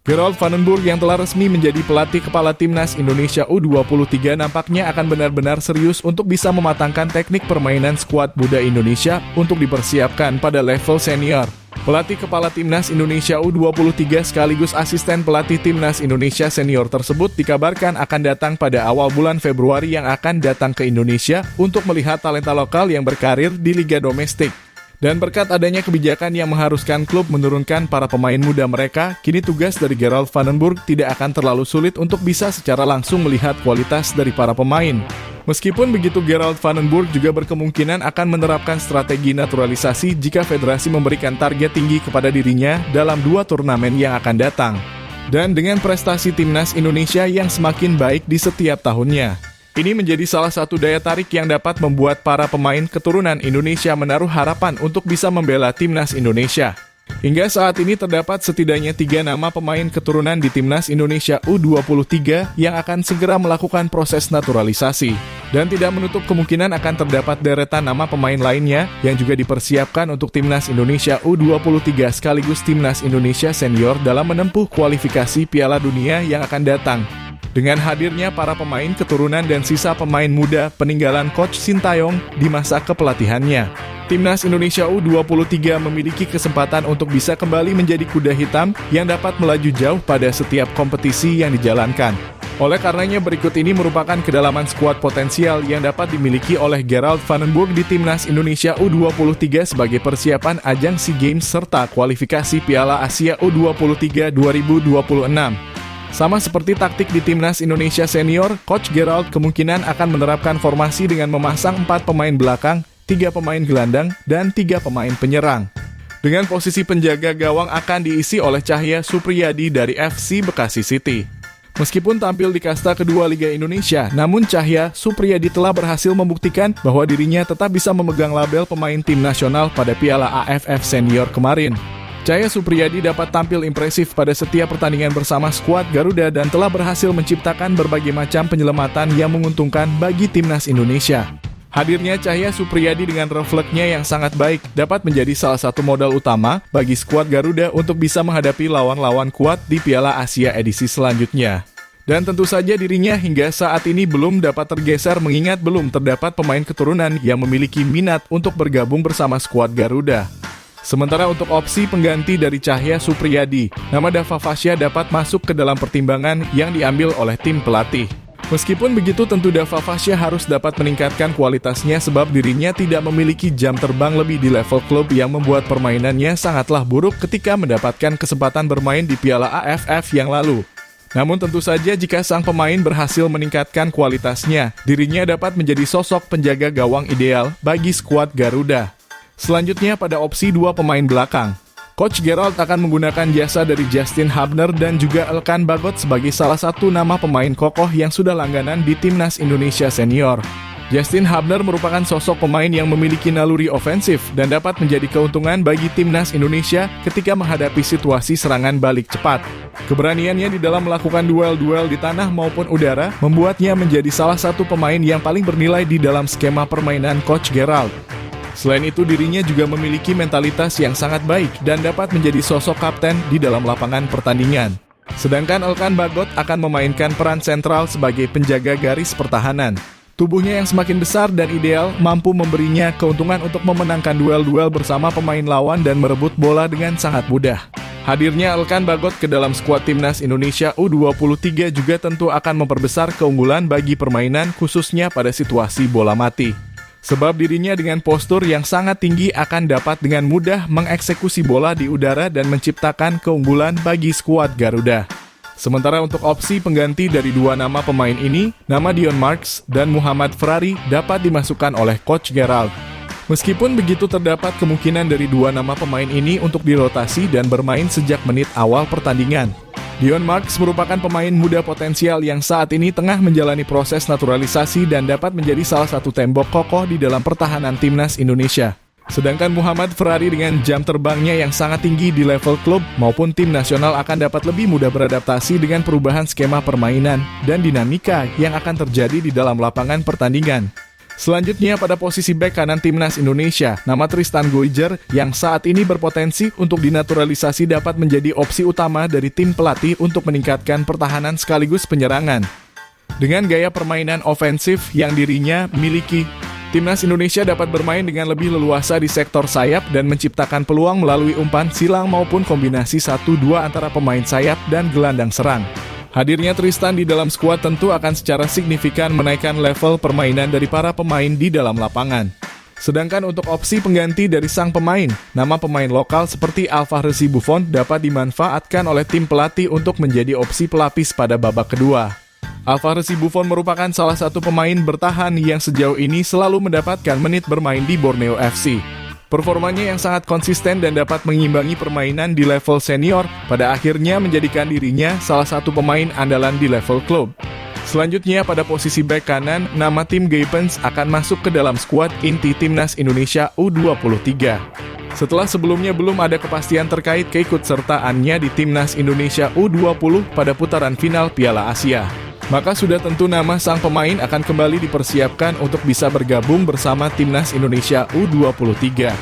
Gerald Vandenburg yang telah resmi menjadi pelatih kepala timnas Indonesia U23 nampaknya akan benar-benar serius untuk bisa mematangkan teknik permainan skuad muda Indonesia untuk dipersiapkan pada level senior. Pelatih kepala timnas Indonesia U23 sekaligus asisten pelatih timnas Indonesia senior tersebut dikabarkan akan datang pada awal bulan Februari yang akan datang ke Indonesia untuk melihat talenta lokal yang berkarir di liga domestik. Dan berkat adanya kebijakan yang mengharuskan klub menurunkan para pemain muda mereka, kini tugas dari Gerald Vandenburg tidak akan terlalu sulit untuk bisa secara langsung melihat kualitas dari para pemain. Meskipun begitu, Gerald Vandenburg juga berkemungkinan akan menerapkan strategi naturalisasi jika federasi memberikan target tinggi kepada dirinya dalam 2 turnamen yang akan datang. Dan dengan prestasi timnas Indonesia yang semakin baik di setiap tahunnya, ini menjadi salah satu daya tarik yang dapat membuat para pemain keturunan Indonesia menaruh harapan untuk bisa membela timnas Indonesia. Hingga saat ini terdapat setidaknya 3 nama pemain keturunan di timnas Indonesia U23 yang akan segera melakukan proses naturalisasi. Dan tidak menutup kemungkinan akan terdapat deretan nama pemain lainnya yang juga dipersiapkan untuk timnas Indonesia U23 sekaligus timnas Indonesia senior dalam menempuh kualifikasi Piala Dunia yang akan datang. Dengan hadirnya para pemain keturunan dan sisa pemain muda peninggalan Coach Sintayong di masa kepelatihannya, timnas Indonesia U23 memiliki kesempatan untuk bisa kembali menjadi kuda hitam yang dapat melaju jauh pada setiap kompetisi yang dijalankan. Oleh karenanya berikut ini merupakan kedalaman skuad potensial yang dapat dimiliki oleh Gerald Vandenburg di timnas Indonesia U23 sebagai persiapan ajang SEA Games serta kualifikasi Piala Asia U23 2026. Sama seperti taktik di timnas Indonesia senior, Coach Gerald kemungkinan akan menerapkan formasi dengan memasang 4 pemain belakang, 3 pemain gelandang, dan 3 pemain penyerang. Dengan posisi penjaga gawang akan diisi oleh Cahya Supriyadi dari FC Bekasi City. Meskipun tampil di kasta kedua Liga Indonesia, namun Cahya Supriyadi telah berhasil membuktikan bahwa dirinya tetap bisa memegang label pemain tim nasional pada Piala AFF Senior kemarin. Cahya Supriyadi dapat tampil impresif pada setiap pertandingan bersama skuad Garuda dan telah berhasil menciptakan berbagai macam penyelamatan yang menguntungkan bagi timnas Indonesia. Hadirnya Cahya Supriyadi dengan refleksnya yang sangat baik dapat menjadi salah satu modal utama bagi skuad Garuda untuk bisa menghadapi lawan-lawan kuat di Piala Asia edisi selanjutnya. Dan tentu saja dirinya hingga saat ini belum dapat tergeser mengingat belum terdapat pemain keturunan yang memiliki minat untuk bergabung bersama skuad Garuda. Sementara untuk opsi pengganti dari Cahya Supriyadi, nama Dava Fasya dapat masuk ke dalam pertimbangan yang diambil oleh tim pelatih. Meskipun begitu, tentu Dava Fasya harus dapat meningkatkan kualitasnya sebab dirinya tidak memiliki jam terbang lebih di level klub yang membuat permainannya sangatlah buruk ketika mendapatkan kesempatan bermain di Piala AFF yang lalu. Namun tentu saja jika sang pemain berhasil meningkatkan kualitasnya, dirinya dapat menjadi sosok penjaga gawang ideal bagi skuad Garuda. Selanjutnya pada opsi 2 pemain belakang, Coach Gerald akan menggunakan jasa dari Justin Hubner dan juga Elkan Bagot sebagai salah satu nama pemain kokoh yang sudah langganan di timnas Indonesia senior. Justin Hubner merupakan sosok pemain yang memiliki naluri ofensif dan dapat menjadi keuntungan bagi timnas Indonesia ketika menghadapi situasi serangan balik cepat. Keberaniannya di dalam melakukan duel-duel di tanah maupun udara membuatnya menjadi salah satu pemain yang paling bernilai di dalam skema permainan Coach Gerald. Selain itu, dirinya juga memiliki mentalitas yang sangat baik dan dapat menjadi sosok kapten di dalam lapangan pertandingan. Sedangkan Elkan Bagot akan memainkan peran sentral sebagai penjaga garis pertahanan. Tubuhnya yang semakin besar dan ideal mampu memberinya keuntungan untuk memenangkan duel-duel bersama pemain lawan dan merebut bola dengan sangat mudah. Hadirnya Elkan Bagot ke dalam skuad timnas Indonesia U23 juga tentu akan memperbesar keunggulan bagi permainan khususnya pada situasi bola mati. Sebab dirinya dengan postur yang sangat tinggi akan dapat dengan mudah mengeksekusi bola di udara dan menciptakan keunggulan bagi skuad Garuda. Sementara untuk opsi pengganti dari 2 nama pemain ini, nama Dion Marks dan Muhammad Ferrari dapat dimasukkan oleh Coach Gerald. Meskipun begitu terdapat kemungkinan dari 2 nama pemain ini untuk dirotasi dan bermain sejak menit awal pertandingan. Dion Marks merupakan pemain muda potensial yang saat ini tengah menjalani proses naturalisasi dan dapat menjadi salah satu tembok kokoh di dalam pertahanan timnas Indonesia. Sedangkan Muhammad Ferrari dengan jam terbangnya yang sangat tinggi di level klub maupun tim nasional akan dapat lebih mudah beradaptasi dengan perubahan skema permainan dan dinamika yang akan terjadi di dalam lapangan pertandingan. Selanjutnya pada posisi bek kanan timnas Indonesia, nama Tristan Goijer yang saat ini berpotensi untuk dinaturalisasi dapat menjadi opsi utama dari tim pelatih untuk meningkatkan pertahanan sekaligus penyerangan. Dengan gaya permainan ofensif yang dirinya miliki, timnas Indonesia dapat bermain dengan lebih leluasa di sektor sayap dan menciptakan peluang melalui umpan silang maupun kombinasi 1-2 antara pemain sayap dan gelandang serang. Hadirnya Tristan di dalam skuad tentu akan secara signifikan menaikkan level permainan dari para pemain di dalam lapangan. Sedangkan untuk opsi pengganti dari sang pemain, nama pemain lokal seperti Alphonse Buffon dapat dimanfaatkan oleh tim pelatih untuk menjadi opsi pelapis pada babak kedua. Alphonse Buffon merupakan salah satu pemain bertahan yang sejauh ini selalu mendapatkan menit bermain di Borneo FC. Performanya yang sangat konsisten dan dapat mengimbangi permainan di level senior pada akhirnya menjadikan dirinya salah satu pemain andalan di level klub. Selanjutnya pada posisi bek kanan, nama tim Gaypens akan masuk ke dalam skuad inti timnas Indonesia U23. Setelah sebelumnya belum ada kepastian terkait keikutsertaannya di timnas Indonesia U20 pada putaran final Piala Asia, maka sudah tentu nama sang pemain akan kembali dipersiapkan untuk bisa bergabung bersama timnas Indonesia U23.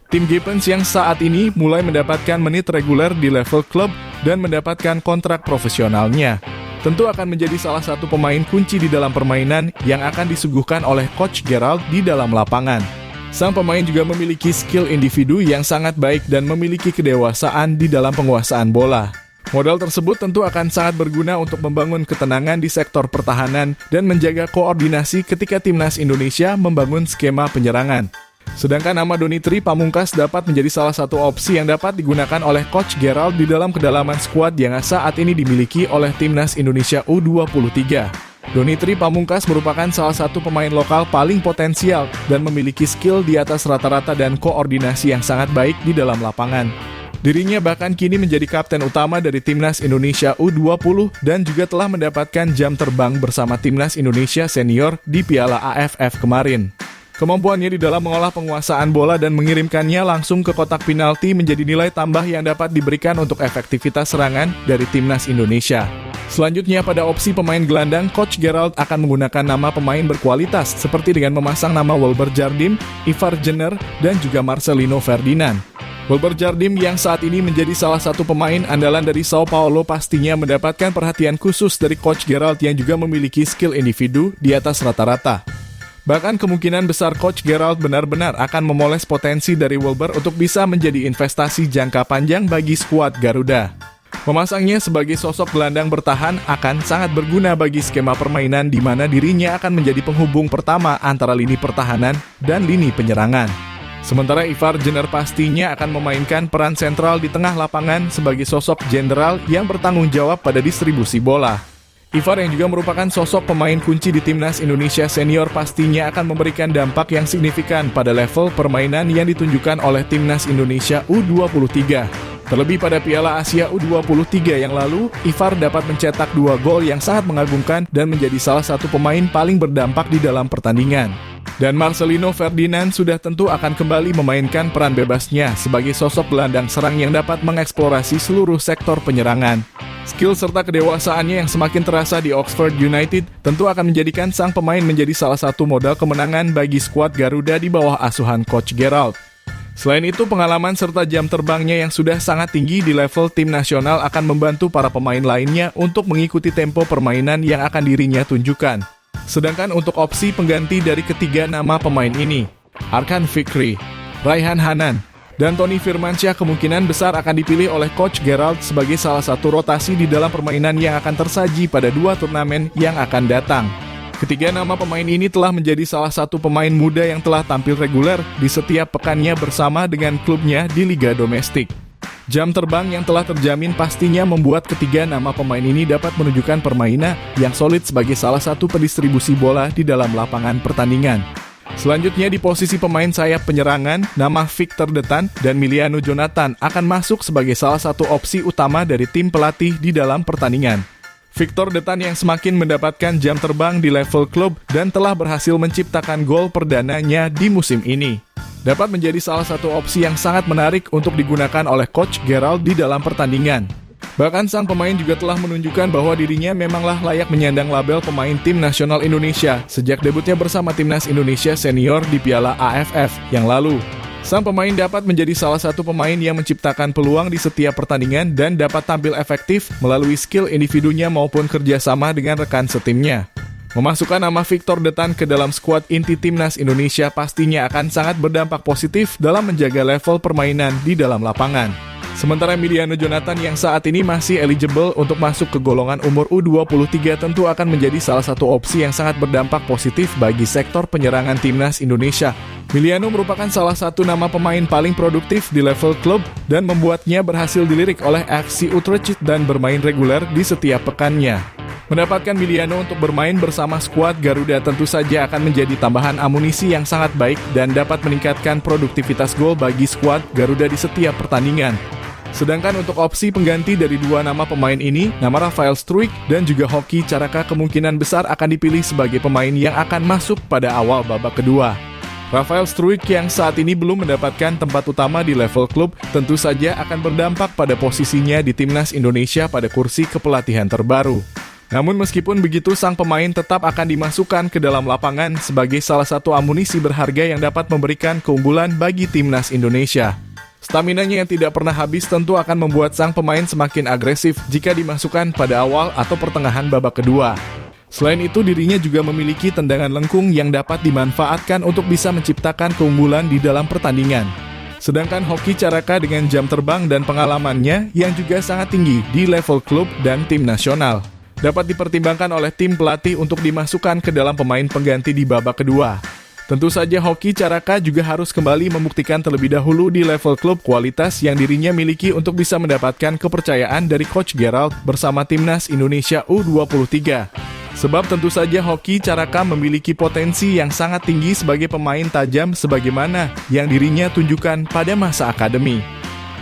Tim Gaypens yang saat ini mulai mendapatkan menit reguler di level klub dan mendapatkan kontrak profesionalnya, tentu akan menjadi salah satu pemain kunci di dalam permainan yang akan disuguhkan oleh Coach Gerald di dalam lapangan. Sang pemain juga memiliki skill individu yang sangat baik dan memiliki kedewasaan di dalam penguasaan bola. Modal tersebut tentu akan sangat berguna untuk membangun ketenangan di sektor pertahanan dan menjaga koordinasi ketika timnas Indonesia membangun skema penyerangan. Sedangkan nama Donitri Pamungkas dapat menjadi salah satu opsi yang dapat digunakan oleh Coach Gerald di dalam kedalaman skuad yang saat ini dimiliki oleh timnas Indonesia U23. Donitri Pamungkas merupakan salah satu pemain lokal paling potensial dan memiliki skill di atas rata-rata dan koordinasi yang sangat baik di dalam lapangan. Dirinya bahkan kini menjadi kapten utama dari timnas Indonesia U20 dan juga telah mendapatkan jam terbang bersama timnas Indonesia senior di Piala AFF kemarin. Kemampuannya di dalam mengolah penguasaan bola dan mengirimkannya langsung ke kotak penalti menjadi nilai tambah yang dapat diberikan untuk efektivitas serangan dari timnas Indonesia. Selanjutnya pada opsi pemain gelandang, Coach Gerald akan menggunakan nama pemain berkualitas seperti dengan memasang nama Wilber Jardim, Ivar Jenner, dan juga Marcelino Ferdinand. Wilber Jardim yang saat ini menjadi salah satu pemain andalan dari Sao Paulo pastinya mendapatkan perhatian khusus dari Coach Gerald yang juga memiliki skill individu di atas rata-rata. Bahkan kemungkinan besar Coach Gerald benar-benar akan memoles potensi dari Wilber untuk bisa menjadi investasi jangka panjang bagi skuad Garuda. Memasangnya sebagai sosok gelandang bertahan akan sangat berguna bagi skema permainan di mana dirinya akan menjadi penghubung pertama antara lini pertahanan dan lini penyerangan. Sementara Ivar Jenner pastinya akan memainkan peran sentral di tengah lapangan sebagai sosok jenderal yang bertanggung jawab pada distribusi bola. Ivar yang juga merupakan sosok pemain kunci di timnas Indonesia senior pastinya akan memberikan dampak yang signifikan pada level permainan yang ditunjukkan oleh timnas Indonesia U23. Terlebih pada Piala Asia U23 yang lalu, Ivar dapat mencetak 2 gol yang sangat mengagumkan dan menjadi salah satu pemain paling berdampak di dalam pertandingan. Dan Marcelino Ferdinand sudah tentu akan kembali memainkan peran bebasnya sebagai sosok gelandang serang yang dapat mengeksplorasi seluruh sektor penyerangan. Skill serta kedewasaannya yang semakin terasa di Oxford United tentu akan menjadikan sang pemain menjadi salah satu modal kemenangan bagi skuad Garuda di bawah asuhan Coach Gerald. Selain itu, pengalaman serta jam terbangnya yang sudah sangat tinggi di level tim nasional akan membantu para pemain lainnya untuk mengikuti tempo permainan yang akan dirinya tunjukkan. Sedangkan untuk opsi pengganti dari ketiga nama pemain ini, Arkan Fikri, Raihan Hanan, dan Tony Firmansyah kemungkinan besar akan dipilih oleh Coach Gerald sebagai salah satu rotasi di dalam permainan yang akan tersaji pada 2 turnamen yang akan datang. Ketiga nama pemain ini telah menjadi salah satu pemain muda yang telah tampil reguler di setiap pekannya bersama dengan klubnya di Liga Domestik. Jam terbang yang telah terjamin pastinya membuat ketiga nama pemain ini dapat menunjukkan permainan yang solid sebagai salah satu pendistribusi bola di dalam lapangan pertandingan. Selanjutnya di posisi pemain sayap penyerangan, nama Victor Detan dan Miliano Jonathan akan masuk sebagai salah satu opsi utama dari tim pelatih di dalam pertandingan. Victor Detan yang semakin mendapatkan jam terbang di level klub dan telah berhasil menciptakan gol perdananya di musim ini, dapat menjadi salah satu opsi yang sangat menarik untuk digunakan oleh Coach Gerald di dalam pertandingan. Bahkan sang pemain juga telah menunjukkan bahwa dirinya memanglah layak menyandang label pemain tim nasional Indonesia sejak debutnya bersama timnas Indonesia senior di Piala AFF yang lalu. Sang pemain dapat menjadi salah satu pemain yang menciptakan peluang di setiap pertandingan dan dapat tampil efektif melalui skill individunya maupun kerjasama dengan rekan setimnya. Memasukkan nama Victor Detan ke dalam skuad inti timnas Indonesia pastinya akan sangat berdampak positif dalam menjaga level permainan di dalam lapangan. Sementara Emiliano Jonathan yang saat ini masih eligible untuk masuk ke golongan umur U23 tentu akan menjadi salah satu opsi yang sangat berdampak positif bagi sektor penyerangan timnas Indonesia. Emiliano merupakan salah satu nama pemain paling produktif di level klub dan membuatnya berhasil dilirik oleh FC Utrecht dan bermain reguler di setiap pekannya. Mendapatkan Emiliano untuk bermain bersama skuad Garuda tentu saja akan menjadi tambahan amunisi yang sangat baik dan dapat meningkatkan produktivitas gol bagi skuad Garuda di setiap pertandingan. Sedangkan untuk opsi pengganti dari dua nama pemain ini, nama Rafael Struijk dan juga Hoki Caraka kemungkinan besar akan dipilih sebagai pemain yang akan masuk pada awal babak kedua. Rafael Struijk yang saat ini belum mendapatkan tempat utama di level klub tentu saja akan berdampak pada posisinya di timnas Indonesia pada kursi kepelatihan terbaru. Namun meskipun begitu, sang pemain tetap akan dimasukkan ke dalam lapangan sebagai salah satu amunisi berharga yang dapat memberikan keunggulan bagi timnas Indonesia. Staminanya yang tidak pernah habis tentu akan membuat sang pemain semakin agresif jika dimasukkan pada awal atau pertengahan babak kedua. Selain itu, dirinya juga memiliki tendangan lengkung yang dapat dimanfaatkan untuk bisa menciptakan keunggulan di dalam pertandingan. Sedangkan Hoki Caraka dengan jam terbang dan pengalamannya yang juga sangat tinggi di level klub dan tim nasional dapat dipertimbangkan oleh tim pelatih untuk dimasukkan ke dalam pemain pengganti di babak kedua. Tentu saja Hoki Caraka juga harus kembali membuktikan terlebih dahulu di level klub kualitas yang dirinya miliki untuk bisa mendapatkan kepercayaan dari Coach Gerald bersama timnas Indonesia U23. Sebab tentu saja Hoki Caraka memiliki potensi yang sangat tinggi sebagai pemain tajam sebagaimana yang dirinya tunjukkan pada masa akademi.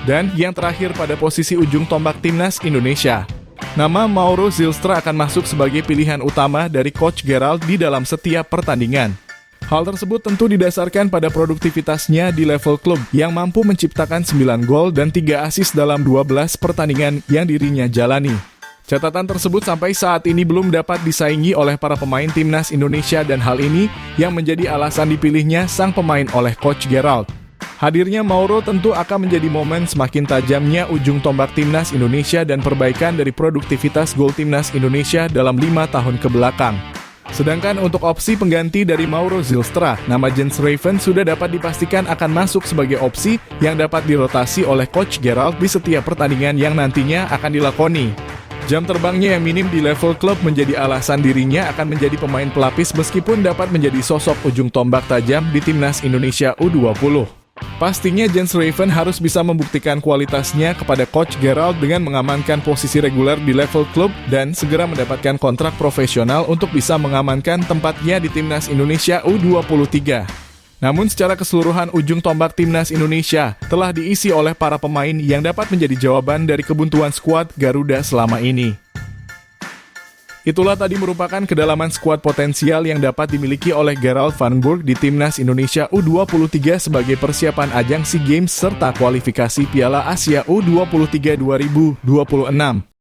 Dan yang terakhir pada posisi ujung tombak timnas Indonesia, nama Mauro Zylstra akan masuk sebagai pilihan utama dari Coach Gerald di dalam setiap pertandingan. Hal tersebut tentu didasarkan pada produktivitasnya di level klub yang mampu menciptakan 9 gol dan 3 assist dalam 12 pertandingan yang dirinya jalani. Catatan tersebut sampai saat ini belum dapat disaingi oleh para pemain timnas Indonesia dan hal ini yang menjadi alasan dipilihnya sang pemain oleh Coach Gerald. Hadirnya Mauro tentu akan menjadi momen semakin tajamnya ujung tombak timnas Indonesia dan perbaikan dari produktivitas gol timnas Indonesia dalam 5 tahun ke belakang. Sedangkan untuk opsi pengganti dari Mauro Zylstra, nama Jens Raven sudah dapat dipastikan akan masuk sebagai opsi yang dapat dirotasi oleh Coach Gerald di setiap pertandingan yang nantinya akan dilakoni. Jam terbangnya yang minim di level klub menjadi alasan dirinya akan menjadi pemain pelapis meskipun dapat menjadi sosok ujung tombak tajam di timnas Indonesia U20. Pastinya Jens Raven harus bisa membuktikan kualitasnya kepada Coach Gerald dengan mengamankan posisi reguler di level klub dan segera mendapatkan kontrak profesional untuk bisa mengamankan tempatnya di timnas Indonesia U23. Namun secara keseluruhan ujung tombak timnas Indonesia telah diisi oleh para pemain yang dapat menjadi jawaban dari kebuntuan skuad Garuda selama ini. Itulah tadi merupakan kedalaman skuad potensial yang dapat dimiliki oleh Gerald Van Burg di timnas Indonesia U23 sebagai persiapan ajang SEA Games serta kualifikasi Piala Asia U23 2026.